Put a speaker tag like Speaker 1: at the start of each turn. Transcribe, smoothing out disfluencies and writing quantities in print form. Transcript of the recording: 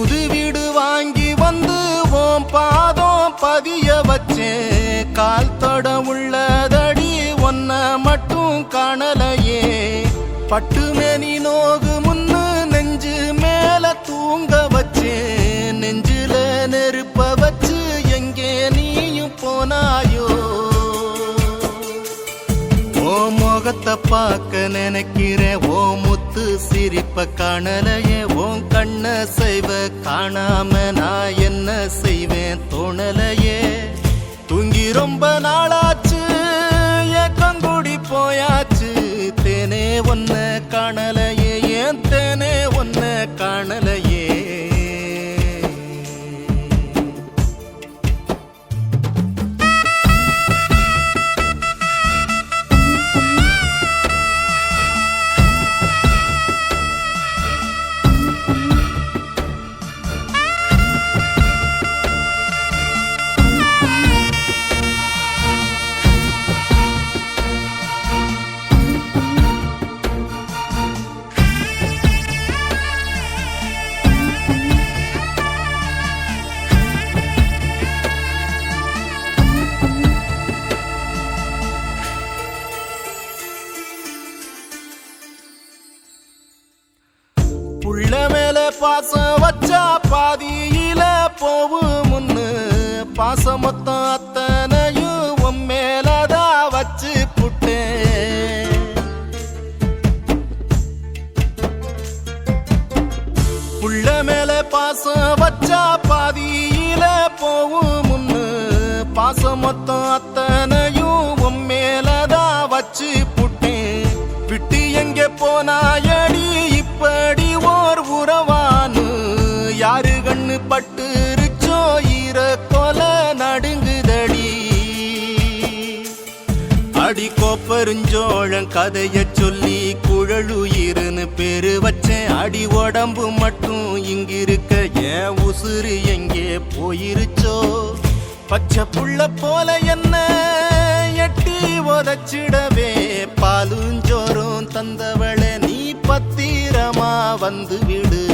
Speaker 1: புது வீடு வாங்கி வந்து ஓம் பாதம் பதிய வச்சேன். கால் தொட உள்ளதடி ஒன்ன மட்டும் காணலையே. பட்டுமேனி நோகு முன்னு நெஞ்சு மேல தூங்க வச்சேன். நெஞ்சில நெருப்ப வச்சு எங்கே நீயும் போனாயோ. ஓ முகத்தை பார்க்க நினைக்கிறேன், ஓ முத்து சிரிப்ப காணலையே. ஓன் கண்ண செய்வ காணாம நான் என்ன செய்வேன் தோணலையே. தூங்கி ரொம்ப நாளாச்சு, ஏக்கங்குடி போயாச்சு. தேனே ஒன்ன காணலையே, ஏன் தேனே ஒன்ன காணலையே. புள்ள மேல பாசம் வச்சா பாதியில போவும் முன்னு. பாசம் மொத்தம் அத்தனையும் உன் மேலதான் வச்சு புட்டேன். புள்ள மேல பாசம் வச்சா பாதியில போவும் முன்னு. பாசம் மொத்தம் அத்தனையும் உன் மேலதான் வச்சு புட்டேன். விட்டு எங்க போனாயடி இப்படி ஓர் உறவானு. யாரு கண்ணு பட்டுருச்சோ ஈர கொலை நடுங்குதடி. அடி கோப்பெருஞ்சோழன் கதைய சொல்லி குழலுயிர்னு பேரு வச்சேன். அடி உடம்பு மட்டும் இங்கிருக்க ஏன் உசுறு எங்கே போயிருச்சோ. பச்சை புள்ள போல என்ன எட்டி உதச்சிடவே. பாலுஞ்சோறும் தந்தவளே நீ பத்திரமா வந்து விடு.